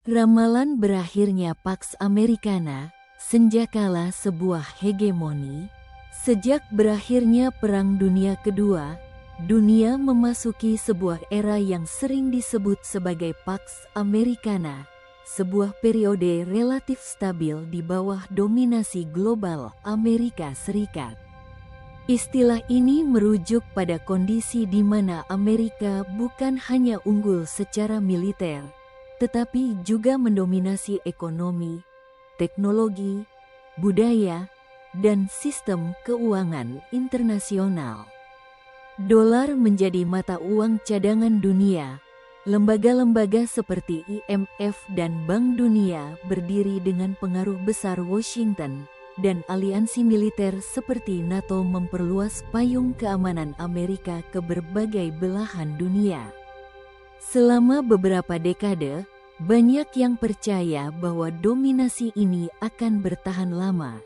Ramalan berakhirnya Pax Americana, senjakala sebuah hegemoni. Sejak berakhirnya Perang Dunia Kedua, dunia memasuki sebuah era yang sering disebut sebagai Pax Americana, sebuah periode relatif stabil di bawah dominasi global Amerika Serikat. Istilah ini merujuk pada kondisi di mana Amerika bukan hanya unggul secara militer, tetapi juga mendominasi ekonomi, teknologi, budaya, dan sistem keuangan internasional. Dolar menjadi mata uang cadangan dunia. Lembaga-lembaga seperti IMF dan Bank Dunia berdiri dengan pengaruh besar Washington, dan aliansi militer seperti NATO memperluas payung keamanan Amerika ke berbagai belahan dunia. Selama beberapa dekade, banyak yang percaya bahwa dominasi ini akan bertahan lama.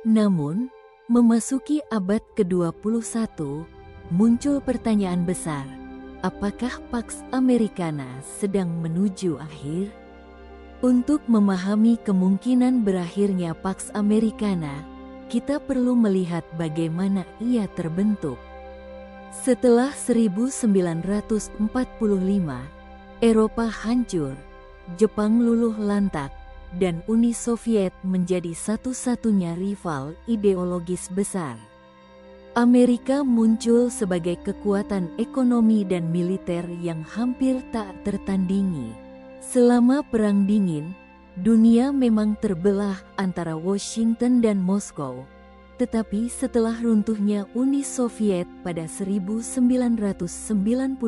Namun, memasuki abad ke-21, muncul pertanyaan besar, apakah Pax Americana sedang menuju akhir? Untuk memahami kemungkinan berakhirnya Pax Americana, kita perlu melihat bagaimana ia terbentuk. Setelah 1945, Eropa hancur, Jepang luluh lantak, dan Uni Soviet menjadi satu-satunya rival ideologis besar. Amerika muncul sebagai kekuatan ekonomi dan militer yang hampir tak tertandingi. Selama Perang Dingin, dunia memang terbelah antara Washington dan Moskow. Tetapi setelah runtuhnya Uni Soviet pada 1991,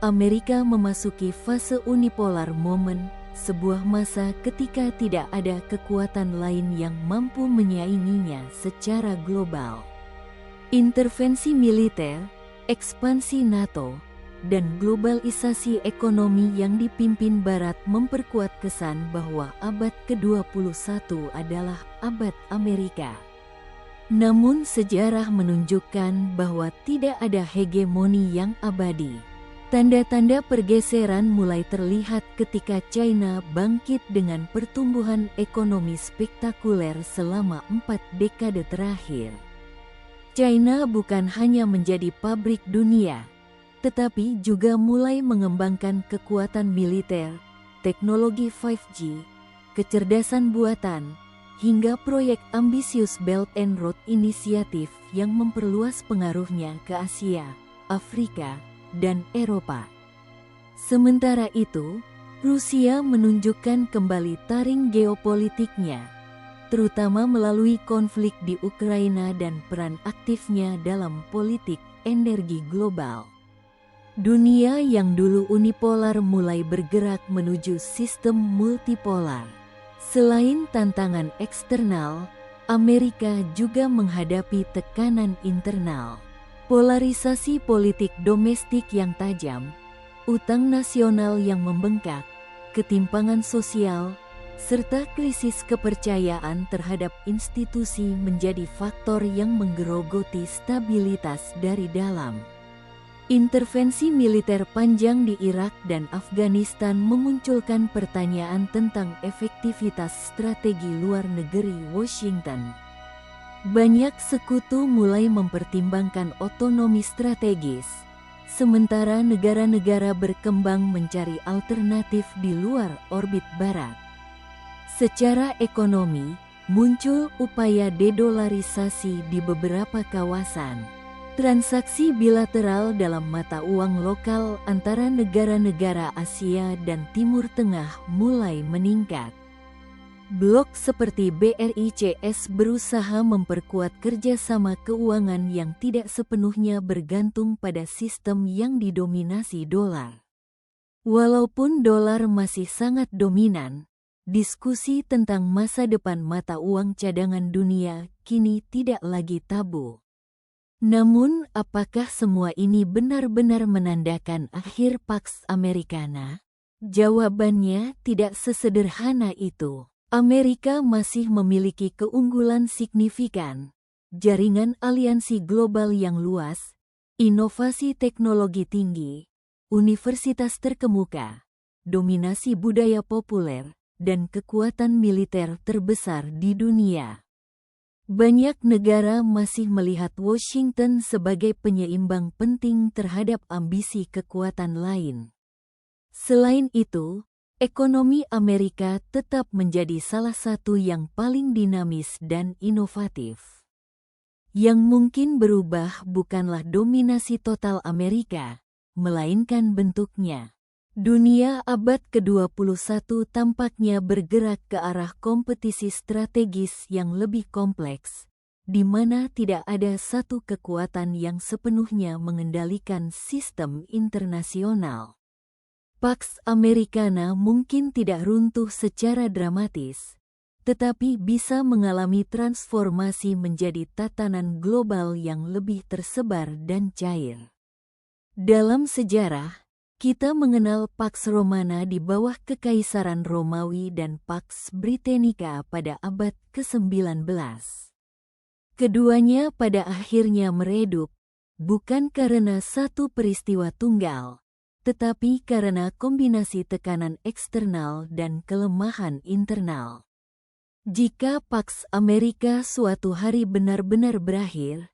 Amerika memasuki fase unipolar moment, sebuah masa ketika tidak ada kekuatan lain yang mampu menyainginya secara global. Intervensi militer, ekspansi NATO, dan globalisasi ekonomi yang dipimpin Barat memperkuat kesan bahwa abad ke-21 adalah abad Amerika. Namun sejarah menunjukkan bahwa tidak ada hegemoni yang abadi. Tanda-tanda pergeseran mulai terlihat ketika China bangkit dengan pertumbuhan ekonomi spektakuler selama 4 dekade terakhir. China bukan hanya menjadi pabrik dunia, tetapi juga mulai mengembangkan kekuatan militer, teknologi 5G, kecerdasan buatan, hingga proyek ambisius Belt and Road Initiative yang memperluas pengaruhnya ke Asia, Afrika, dan Eropa. Sementara itu, Rusia menunjukkan kembali taring geopolitiknya, terutama melalui konflik di Ukraina dan peran aktifnya dalam politik energi global. Dunia yang dulu unipolar mulai bergerak menuju sistem multipolar. Selain tantangan eksternal, Amerika juga menghadapi tekanan internal. Polarisasi politik domestik yang tajam, utang nasional yang membengkak, ketimpangan sosial, serta krisis kepercayaan terhadap institusi menjadi faktor yang menggerogoti stabilitas dari dalam. Intervensi militer panjang di Irak dan Afghanistan memunculkan pertanyaan tentang efektivitas strategi luar negeri Washington. Banyak sekutu mulai mempertimbangkan otonomi strategis, sementara negara-negara berkembang mencari alternatif di luar orbit Barat. Secara ekonomi, muncul upaya dedolarisasi di beberapa kawasan. Transaksi bilateral dalam mata uang lokal antara negara-negara Asia dan Timur Tengah mulai meningkat. Blok seperti BRICS berusaha memperkuat kerjasama keuangan yang tidak sepenuhnya bergantung pada sistem yang didominasi dolar. Walaupun dolar masih sangat dominan, diskusi tentang masa depan mata uang cadangan dunia kini tidak lagi tabu. Namun, apakah semua ini benar-benar menandakan akhir Pax Americana? Jawabannya tidak sesederhana itu. Amerika masih memiliki keunggulan signifikan, jaringan aliansi global yang luas, inovasi teknologi tinggi, universitas terkemuka, dominasi budaya populer, dan kekuatan militer terbesar di dunia. Banyak negara masih melihat Washington sebagai penyeimbang penting terhadap ambisi kekuatan lain. Selain itu, ekonomi Amerika tetap menjadi salah satu yang paling dinamis dan inovatif. Yang mungkin berubah bukanlah dominasi total Amerika, melainkan bentuknya. Dunia abad ke-21 tampaknya bergerak ke arah kompetisi strategis yang lebih kompleks, di mana tidak ada satu kekuatan yang sepenuhnya mengendalikan sistem internasional. Pax Americana mungkin tidak runtuh secara dramatis, tetapi bisa mengalami transformasi menjadi tatanan global yang lebih tersebar dan cair. Dalam sejarah, kita mengenal Pax Romana di bawah Kekaisaran Romawi dan Pax Britannica pada abad ke-19. Keduanya pada akhirnya meredup, bukan karena satu peristiwa tunggal, tetapi karena kombinasi tekanan eksternal dan kelemahan internal. Jika Pax Amerika suatu hari benar-benar berakhir,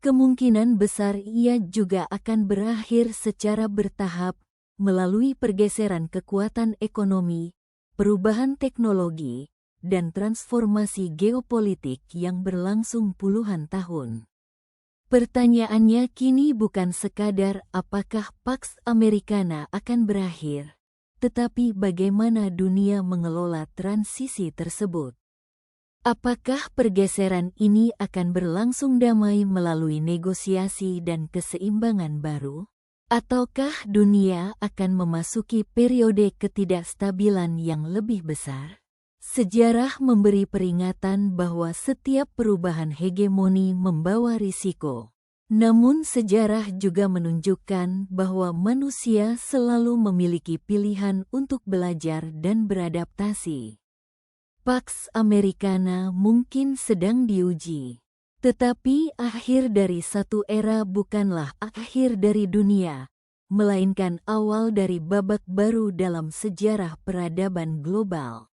kemungkinan besar ia juga akan berakhir secara bertahap melalui pergeseran kekuatan ekonomi, perubahan teknologi, dan transformasi geopolitik yang berlangsung puluhan tahun. Pertanyaannya kini bukan sekadar apakah Pax Americana akan berakhir, tetapi bagaimana dunia mengelola transisi tersebut. Apakah pergeseran ini akan berlangsung damai melalui negosiasi dan keseimbangan baru? Ataukah dunia akan memasuki periode ketidakstabilan yang lebih besar? Sejarah memberi peringatan bahwa setiap perubahan hegemoni membawa risiko. Namun sejarah juga menunjukkan bahwa manusia selalu memiliki pilihan untuk belajar dan beradaptasi. Pax Americana mungkin sedang diuji, tetapi akhir dari satu era bukanlah akhir dari dunia, melainkan awal dari babak baru dalam sejarah peradaban global.